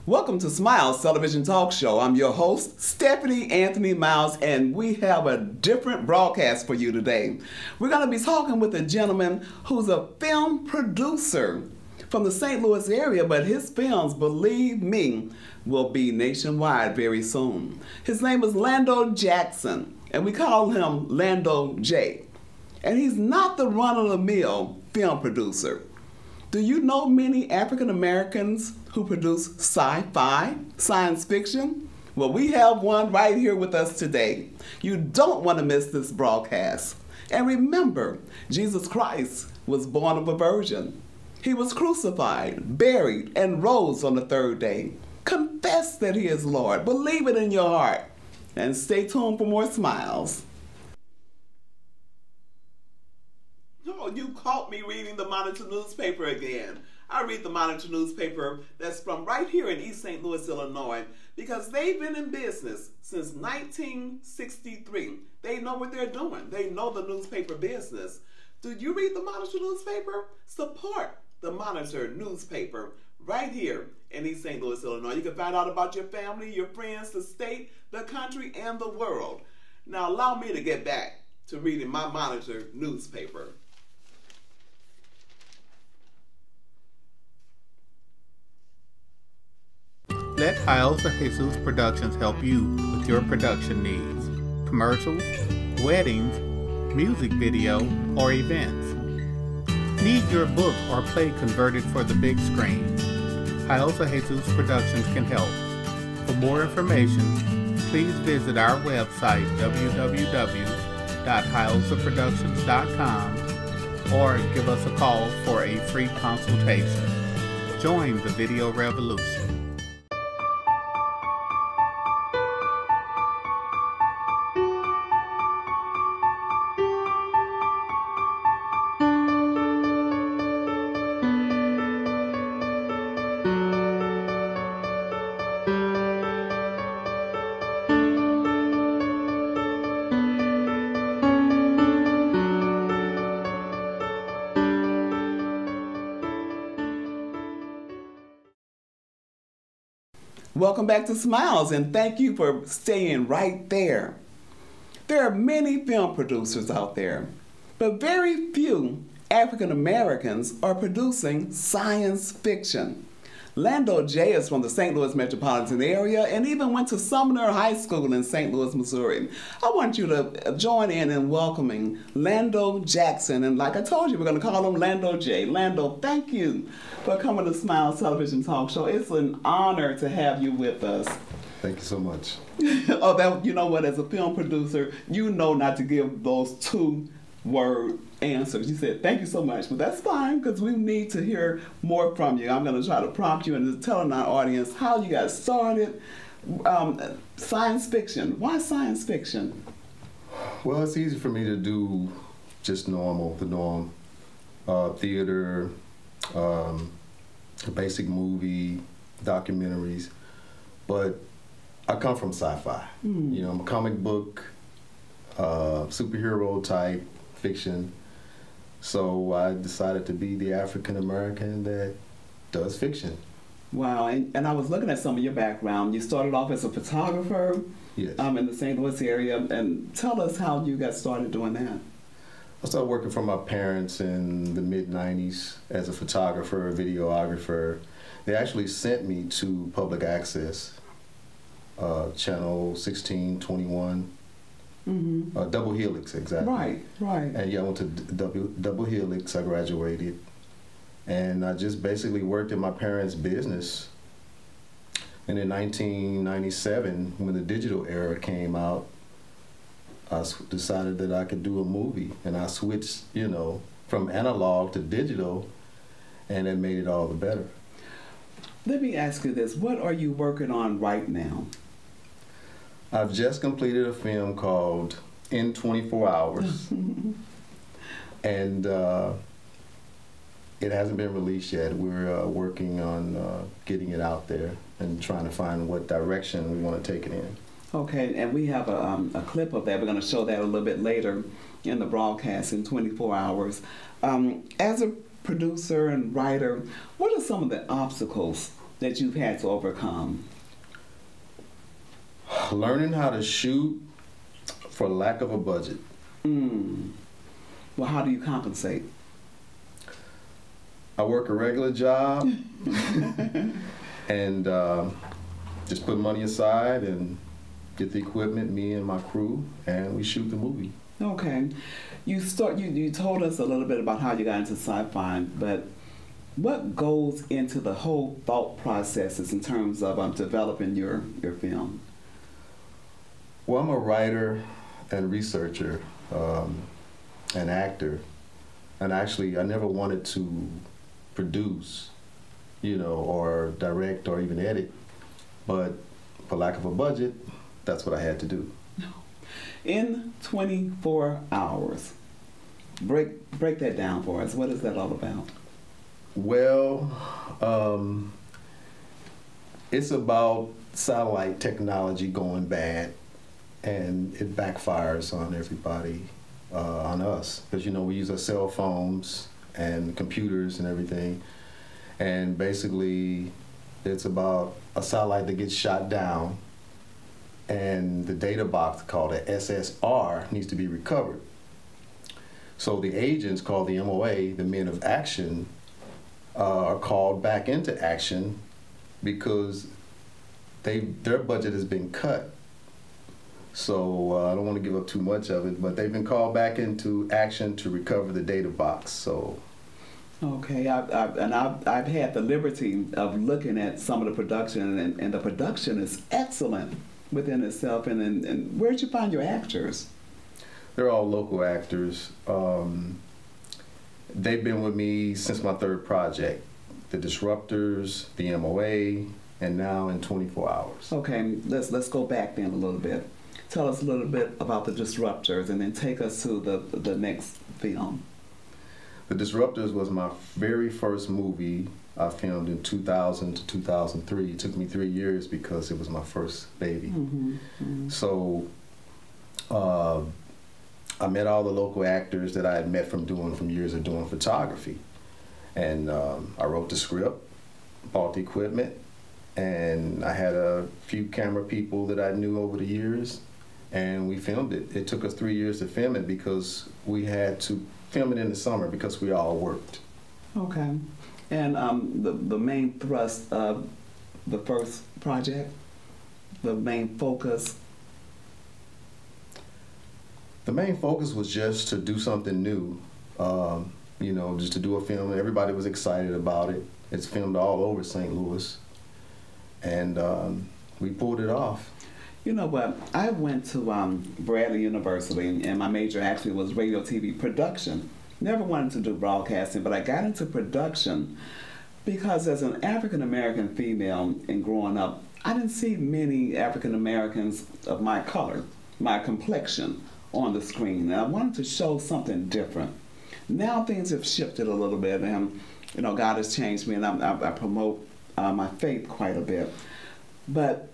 Welcome to Smiles Television Talk Show. I'm your host, Stephanie Anthony Miles, and we have a different broadcast for you today. We're going to be talking with a gentleman who's a film producer from the St. Louis area, but his films, believe me, will be nationwide very soon. His name is Lando Jackson, and we call him Lando J. And he's not the run-of-the-mill film producer. Do you know many African Americans who produce sci-fi, science fiction? Well, we have one right here with us today. You don't want to miss this broadcast. And remember, Jesus Christ was born of a virgin. He was crucified, buried, and rose on the third day. Confess that he is Lord. Believe it in your heart. And stay tuned for more smiles. Oh, you caught me reading the Monitor newspaper again. I read the Monitor newspaper that's from right here in East St. Louis, Illinois, because they've been in business since 1963. They know what they're doing. They know the newspaper business. Do you read the Monitor newspaper? Support the Monitor newspaper right here in East St. Louis, Illinois. You can find out about your family, your friends, the state, the country, and the world. Now allow me to get back to reading my Monitor newspaper. Let Hyosa Heyzues Productions help you with your production needs. Commercials, weddings, music video, or events. Need your book or play converted for the big screen? Hyosa Heyzues Productions can help. For more information, please visit our website www.hyosaproductions.com or give us a call for a free consultation. Join the video revolution. Welcome back to Smiles, and thank you for staying right there. There are many film producers out there, but very few African Americans are producing science fiction. Lando J is from the St. Louis metropolitan area and even went to Sumner High School in St. Louis, Missouri. I want you to join in welcoming Lando Jackson. And like I told you, we're going to call him Lando J. Lando, thank you for coming to Smiles Television Talk Show. It's an honor to have you with us. Thank you so much. You know what, as a film producer, you know not to give those two-word answers. You said, thank you so much, but that's fine because we need to hear more from you. I'm going to try to prompt you and telling our audience how you got started. Science fiction. Why science fiction? Well, it's easy for me to do just the norm. Theater, basic movie, documentaries, but I come from sci-fi. You know, I'm a comic book, superhero type fiction. So I decided to be the African American that does fiction. Wow, and I was looking at some of your background. You started off as a photographer. Yes. In the St. Louis area, and tell us how you got started doing that. I started working for my parents in the mid-90s as a photographer, a videographer. They actually sent me to public access, channel 1621. Double Helix, exactly. Right. And yeah, I went to Double Helix. I graduated, and I just basically worked in my parents' business. And in 1997, when the digital era came out, I decided that I could do a movie, and I switched, from analog to digital, and it made it all the better. Let me ask you this: what are you working on right now? I've just completed a film called In 24 Hours, and it hasn't been released yet. We're working on getting it out there and trying to find what direction we want to take it in. Okay, and we have a clip of that. We're going to show that a little bit later in the broadcast in 24 hours. As a producer and writer, what are some of the obstacles that you've had to overcome? Learning how to shoot for lack of a budget. Well, how do you compensate? I work a regular job and just put money aside and get the equipment, me and my crew, and we shoot the movie. Okay. You told us a little bit about how you got into sci-fi, but what goes into the whole thought processes in terms of developing your film? Well, I'm a writer and researcher, an actor, and actually I never wanted to produce, or direct or even edit, but for lack of a budget, that's what I had to do. In 24 hours, break that down for us. What is that all about? Well, it's about satellite technology going bad, and it backfires on everybody, on us, because we use our cell phones and computers and everything, and basically it's about a satellite that gets shot down, and the data box called a SSR needs to be recovered. So the agents called the MOA, the men of action, are called back into action because their budget has been cut. So I don't want to give up too much of it, but they've been called back into action to recover the data box. So. Okay, I've had the liberty of looking at some of the production, and the production is excellent within itself. And where'd you find your actors? They're all local actors. They've been with me since my third project, The Disruptors, the MOA, and now in 24 Hours. Okay, let's go back then a little bit. Tell us a little bit about The Disruptors, and then take us to the next film. The Disruptors was my very first movie I filmed in 2000 to 2003. It took me 3 years because it was my first baby. Mm-hmm, mm-hmm. So I met all the local actors that I had met from years of doing photography. And I wrote the script, bought the equipment, and I had a few camera people that I knew over the years, and we filmed it. It took us 3 years to film it because we had to film it in the summer because we all worked. Okay. And the main thrust of the first project, the main focus? The main focus was just to do something new, just to do a film. Everybody was excited about it. It's filmed all over St. Louis, and we pulled it off. You know what? I went to Bradley University, and my major actually was radio TV production. Never wanted to do broadcasting, but I got into production because as an African-American female and growing up, I didn't see many African-Americans of my color, my complexion, on the screen, and I wanted to show something different. Now things have shifted a little bit, and God has changed me, and I promote my faith quite a bit. But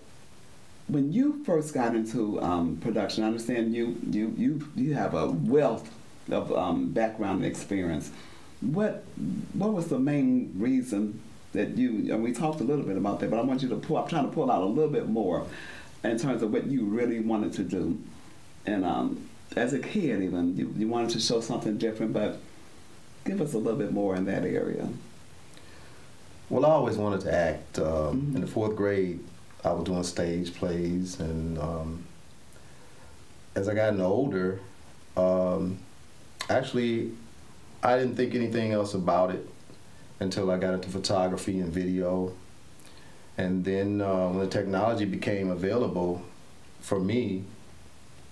when you first got into production, I understand you have a wealth of background and experience. What was the main reason that and we talked a little bit about that, but I want you to I'm trying to pull out a little bit more in terms of what you really wanted to do. And as a kid even, you wanted to show something different, but give us a little bit more in that area. Well, I always wanted to act. In the 4th grade, I was doing stage plays, and as I got older, actually, I didn't think anything else about it until I got into photography and video. And then when the technology became available for me,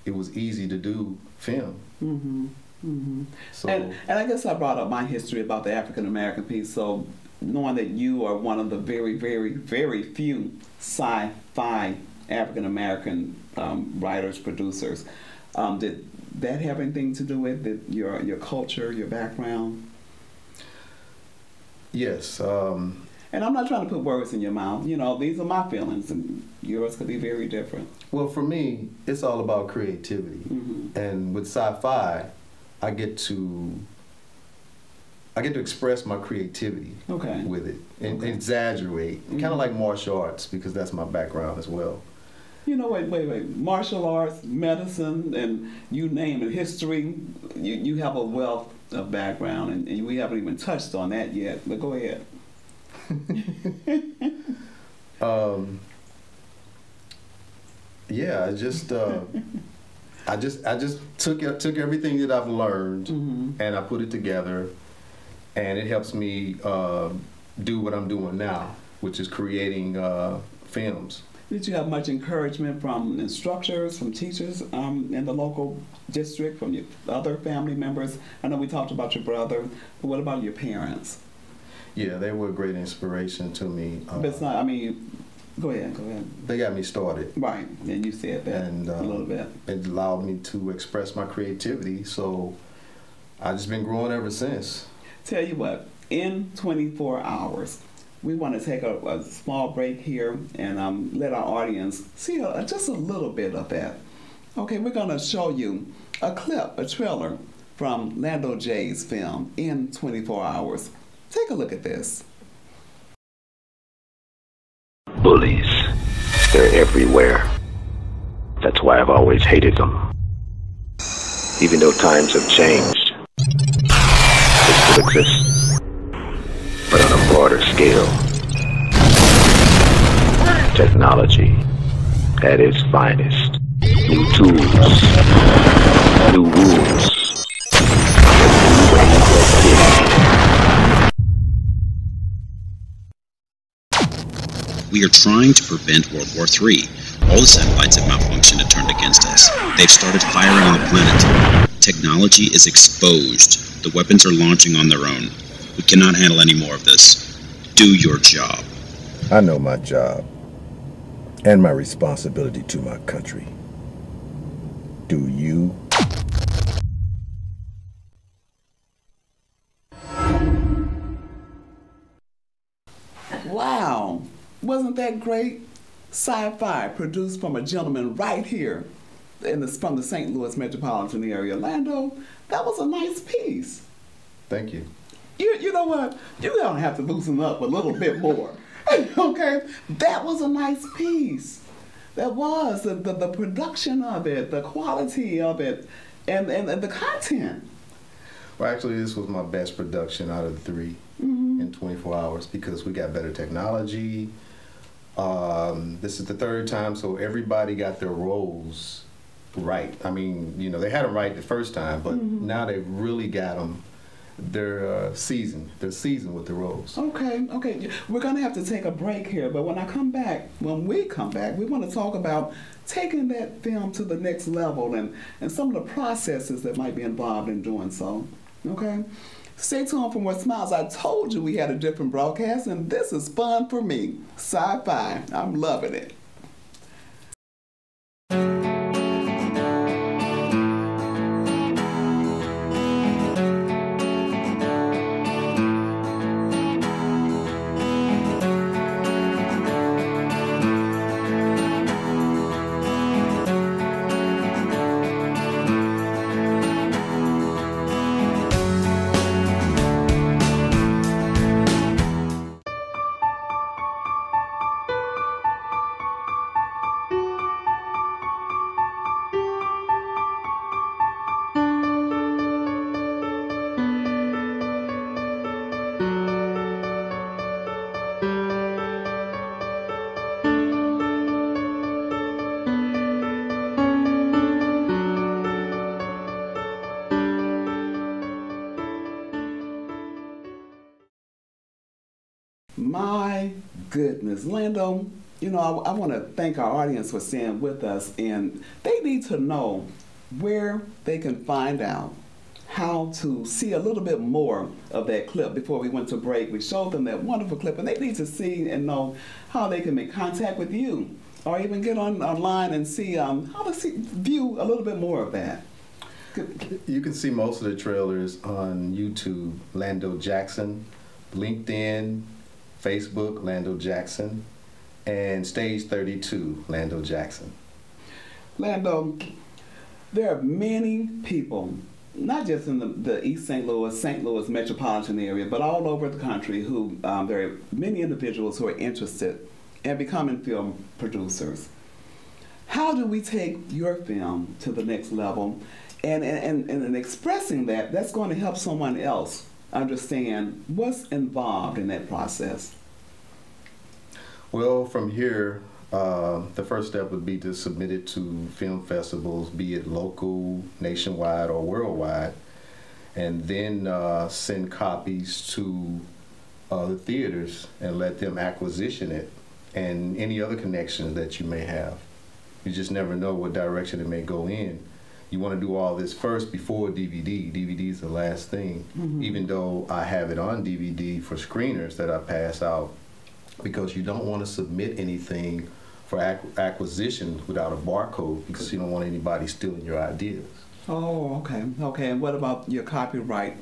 it was easy to do film. Mm-hmm. Mm-hmm. So, and I guess I brought up my history about the African-American piece, so knowing that you are one of the very, very, very few sci-fi African-American writers, producers, did that have anything to do with your culture, your background? Yes. And I'm not trying to put words in your mouth. These are my feelings, and yours could be very different. Well, for me, it's all about creativity. Mm-hmm. And with sci-fi, I get to I get to express my creativity with it and exaggerate, kind of like martial arts, because that's my background as well. You know, wait. Martial arts, medicine, and you name it, history. You have a wealth of background, and we haven't even touched on that yet. But go ahead. Yeah, I just took everything that I've learned and I put it together, and it helps me do what I'm doing now, which is creating films. Did you have much encouragement from instructors, from teachers in the local district, from your other family members? I know we talked about your brother, but what about your parents? Yeah, they were a great inspiration to me. But it's not, I mean, go ahead. They got me started. Right, and you said that a little bit. It allowed me to express my creativity, so I've just been growing ever since. Tell you what, in 24 hours, we want to take a small break here and let our audience see just a little bit of that. Okay, we're going to show you a clip, a trailer from Lando J's film, In 24 Hours. Take a look at this. Bullies. They're everywhere. That's why I've always hated them. Even though times have changed, they still exist. But on a broader scale. Technology at its finest. New tools. New rules. A new way of being. We are trying to prevent World War III. All the satellites have malfunctioned and turned against us. They've started firing on the planet. Technology is exposed. The weapons are launching on their own. We cannot handle any more of this. Do your job. I know my job and my responsibility to my country. Do you? Wow, wasn't that great? Sci-fi produced from a gentleman right here from the St. Louis metropolitan area. Lando, that was a nice piece. Thank you. You know what? You're going to have to loosen up a little bit more. Okay? That was a nice piece. That was the production of it, the quality of it, and the content. Well, actually, this was my best production out of the three in 24 hours because we got better technology. This is the third time, so everybody got their roles right. I mean, you know, they had them right the first time, but now they've really got them. They're seasoned with the roles. Okay. We're gonna have to take a break here, but when we come back, we want to talk about taking that film to the next level and some of the processes that might be involved in doing so. Okay? Stay tuned for more smiles. I told you we had a different broadcast, and this is fun for me. Sci-fi. I'm loving it. My goodness, Lando, you know, I want to thank our audience for staying with us, and they need to know where they can find out how to see a little bit more of that clip. Before we went to break, we showed them that wonderful clip, and they need to see and know how they can make contact with you, or even get online and see how to view a little bit more of that. You can see most of the trailers on YouTube, Lando Jackson, LinkedIn, Facebook, Lando Jackson, and Stage 32, Lando Jackson. Lando, there are many people not just in the East St. Louis metropolitan area, but all over the country, who there are many individuals who are interested in becoming film producers. How do we take your film to the next level? And in expressing that, that's going to help someone else understand what's involved in that process. Well, from here, the first step would be to submit it to film festivals, be it local, nationwide, or worldwide, and then send copies to the theaters and let them acquisition it and any other connections that you may have. You just never know what direction it may go in. You want to do all this first before DVD. DVD is the last thing, even though I have it on DVD for screeners that I pass out, because you don't want to submit anything for acquisition without a barcode, because you don't want anybody stealing your ideas. Oh, okay, okay. And what about your copyright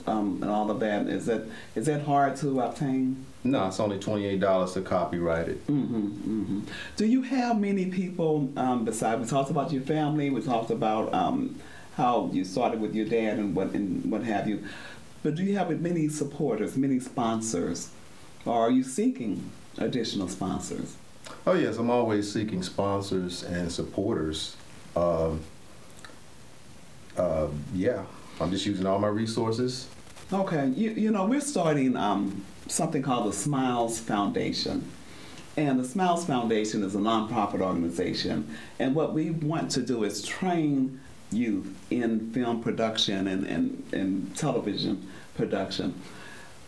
and all of that? Is that hard to obtain? No, it's only $28 to copyright it. Do you have many people, besides, we talked about your family, we talked about how you started with your dad and what have you, but do you have many supporters, many sponsors, or are you seeking additional sponsors? Oh yes, I'm always seeking sponsors and supporters. Yeah, I'm just using all my resources. Okay, you know, we're starting something called the Smiles Foundation. And the Smiles Foundation is a nonprofit organization. And what we want to do is train youth in film production and television production.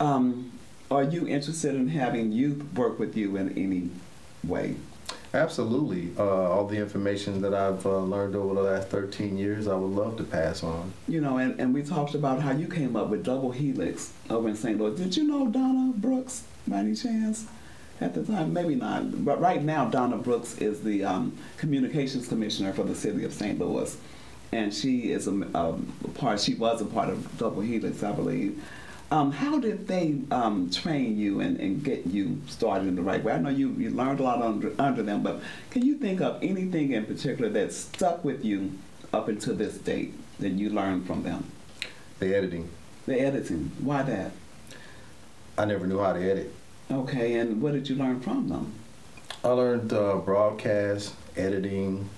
Are you interested in having youth work with you in any way? Absolutely. All the information that I've learned over the last 13 years, I would love to pass on. You know, and we talked about how you came up with Double Helix over in St. Louis. Did you know Donna Brooks, by any chance? At the time, maybe not. But right now, Donna Brooks is the communications commissioner for the city of St. Louis. And she is she was a part of Double Helix, I believe. How did they train you and get you started in the right way? I know you learned a lot under them, but can you think of anything in particular that stuck with you up until this date that you learned from them? The editing. The editing. Why that? I never knew how to edit. Okay, and what did you learn from them? I learned broadcast, editing,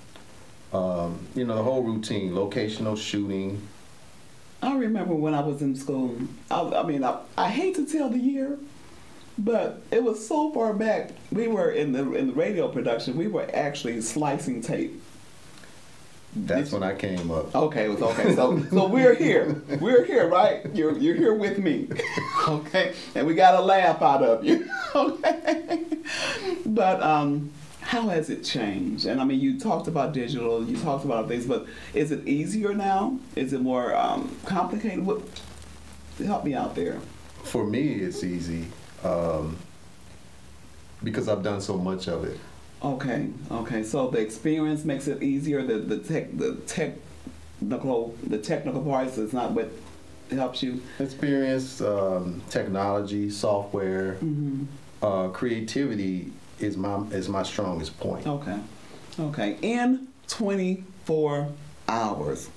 you know, the whole routine, locational shooting. I remember when I was in school, I hate to tell the year, but it was so far back. We were in the radio production. We were actually slicing tape. That's when I came up. Okay, it was okay. So we're here. We're here, right? You're here with me. Okay, and we got a laugh out of you. Okay, but how has it changed? And I mean, you talked about digital, you talked about things, but is it easier now? Is it more complicated? Help me out there. For me, it's easy because I've done so much of it. Okay, okay. So the experience makes it easier. The technical parts is not what helps you. Experience, technology, software, creativity is my strongest point. Okay, okay. In 24 hours,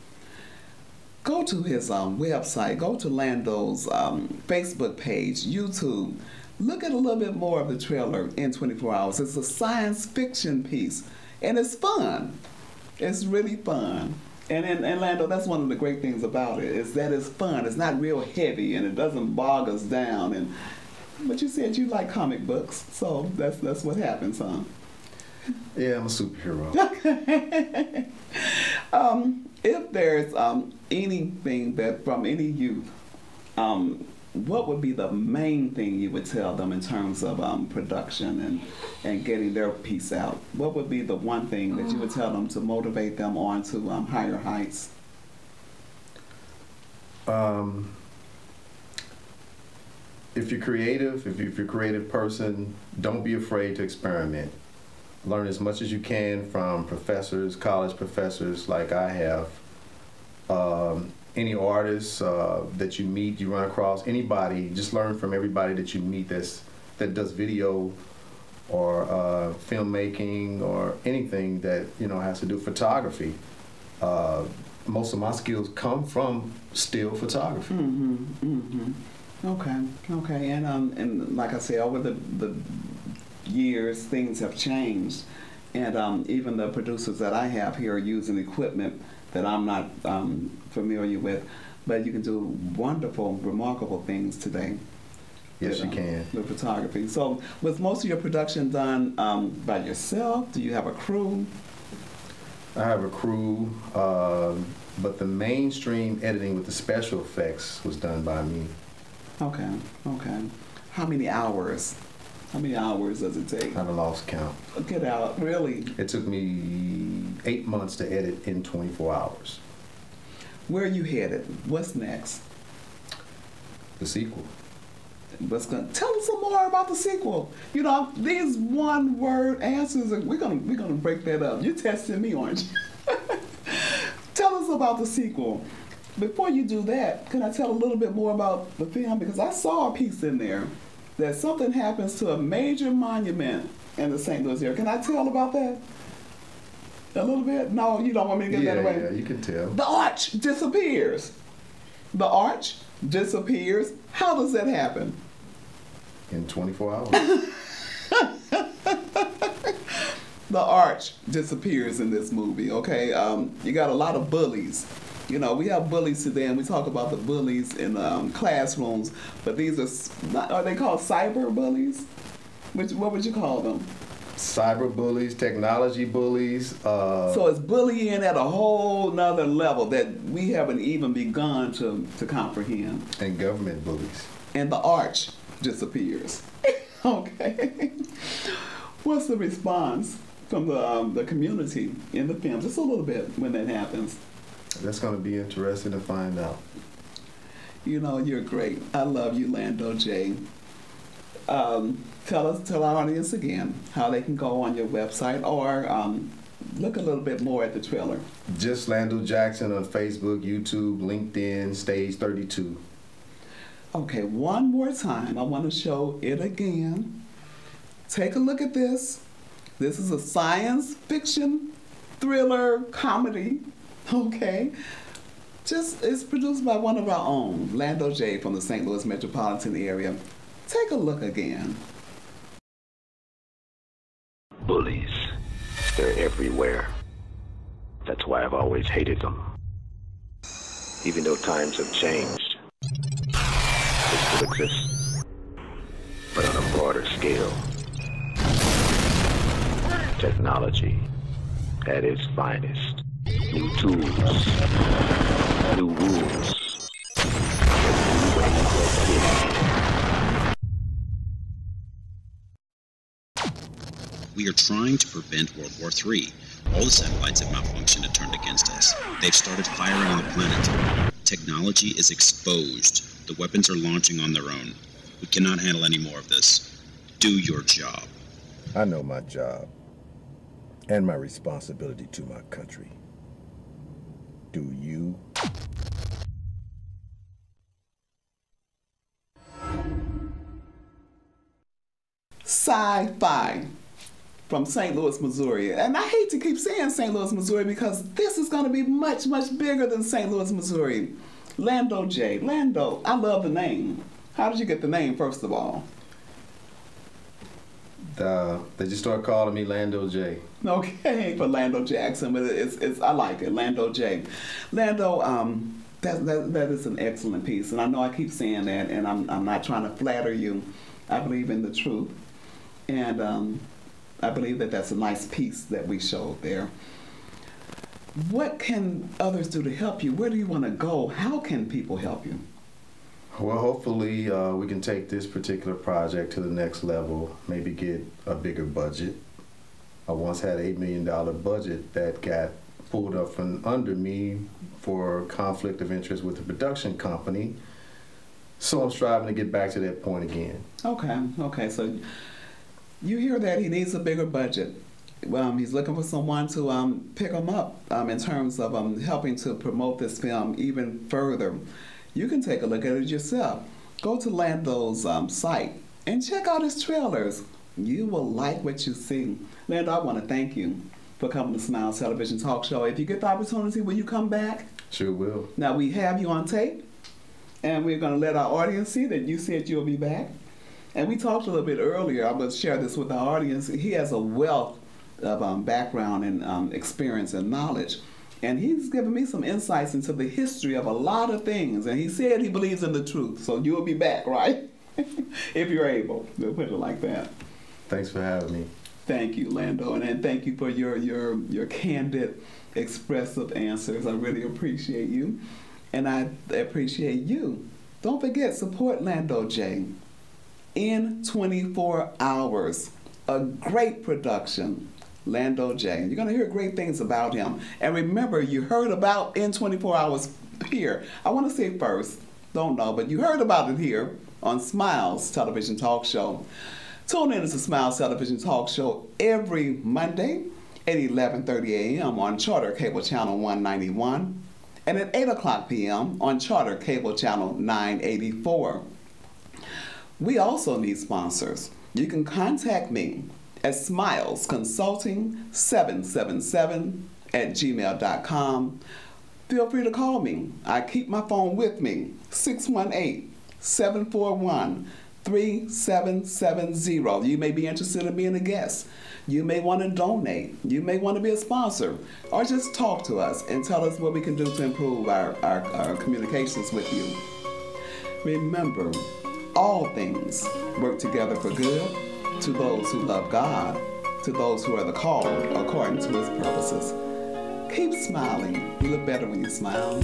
go to his website. Go to Lando's Facebook page, YouTube. Look at a little bit more of the trailer in 24 hours. It's a science fiction piece, and it's fun. It's really fun. And Lando, that's one of the great things about it, is that it's fun. It's not real heavy, and it doesn't bog us down. But you said you like comic books, so that's what happens, huh? Yeah, I'm a superhero. If there's anything that from any youth, what would be the main thing you would tell them in terms of production and getting their piece out? What would be the one thing that you would tell them to motivate them on to higher heights? If you're creative, if you're a creative person, don't be afraid to experiment. Learn as much as you can from professors, college professors like I have. Any artists that you meet, you run across, anybody, just learn from everybody that you meet that does video or filmmaking or anything that has to do with photography. most of my skills come from still photography. Okay, and like I said, over the years, things have changed, and even the producers that I have here are using equipment that I'm not familiar with, but you can do wonderful, remarkable things today. Yes, you can. With photography. So, was most of your production done by yourself? Do you have a crew? I have a crew, but the mainstream editing with the special effects was done by me. Okay. How many hours? How many hours does it take? I haven't lost count. Get out, really? It took me 8 months to edit in 24 hours. Where are you headed? What's next? The sequel. Tell us some more about the sequel. You know, these one-word answers, we're gonna break that up. You're testing me, aren't you? Tell us about the sequel. Before you do that, can I tell a little bit more about the film? Because I saw a piece in there that something happens to a major monument in the St. Louis area. Can I tell about that? A little bit? No, you don't want me to get that away? Yeah, you can tell. The arch disappears. The arch disappears. How does that happen? In 24 hours. The arch disappears in this movie, okay? You got a lot of bullies. You know, we have bullies today, and we talk about the bullies in classrooms, but these are they called cyber bullies? What would you call them? Cyber bullies, technology bullies. So it's bullying at a whole nother level that we haven't even begun to comprehend. And government bullies. And the arch disappears. Okay. What's the response from the community in the film? Just a little bit when that happens. That's going to be interesting to find out. You know, you're great. I love you, Lando J. Tell our audience again how they can go on your website or look a little bit more at the trailer. Just Lando Jackson on Facebook, YouTube, LinkedIn, Stage 32. Okay, one more time. I want to show it again. Take a look at this. This is a science fiction thriller comedy. Okay. It's produced by one of our own, Lando J from the St. Louis metropolitan area. Take a look again. Bullies. They're everywhere. That's why I've always hated them. Even though times have changed, they still exist, but on a broader scale. Technology at its finest. New tools, new rules, new ways of getting. We are trying to prevent World War III. All the satellites have malfunctioned and turned against us. They've started firing on the planet. Technology is exposed. The weapons are launching on their own. We cannot handle any more of this. Do your job. I know my job and my responsibility to my country. Do you? Sci-fi from St. Louis, Missouri. And I hate to keep saying St. Louis, Missouri because this is going to be much, much bigger than St. Louis, Missouri. Lando J. Lando, I love the name. How did you get the name, first of all? They just started calling me Lando J. Okay, for Lando Jackson, but I like it, Lando J. Lando, that is an excellent piece, and I know I keep saying that, and I'm not trying to flatter you. I believe in the truth, and I believe that that's a nice piece that we showed there. What can others do to help you? Where do you want to go? How can people help you? Well, hopefully we can take this particular project to the next level, maybe get a bigger budget. I once had an $8 million budget that got pulled up from under me for conflict of interest with the production company. So I'm striving to get back to that point again. Okay, so you hear that he needs a bigger budget. He's looking for someone to pick him up in terms of helping to promote this film even further. You can take a look at it yourself. Go to Lando's site and check out his trailers. You will like what you see. Lando, I want to thank you for coming to Smiles Television Talk Show. If you get the opportunity, will you come back? Sure will. Now, we have you on tape, and we're going to let our audience see that you said you'll be back. And we talked a little bit earlier. I'm going to share this with our audience. He has a wealth of background and experience and knowledge. And he's given me some insights into the history of a lot of things. And he said he believes in the truth. So you'll be back, right? If you're able. We'll put it like that. Thanks for having me. Thank you, Lando. And thank you for your candid, expressive answers. I really appreciate you. And I appreciate you. Don't forget, support Lando J. In 24 Hours, a great production, Lando J. You're going to hear great things about him. And remember, you heard about In 24 Hours here. I want to say first, don't know, but you heard about it here on Smiles Television Talk Show. Tune in to the Smiles Television Talk Show every Monday at 11:30 a.m. on Charter Cable Channel 191 and at 8 o'clock p.m. on Charter Cable Channel 984. We also need sponsors. You can contact me at smilesconsulting777@gmail.com. Feel free to call me. I keep my phone with me, 618-741-3770. You may be interested in being a guest. You may want to donate. You may want to be a sponsor. Or just talk to us and tell us what we can do to improve our communications with you. Remember, all things work together for good to those who love God, to those who are the called according to his purposes. Keep smiling. You look better when you smile.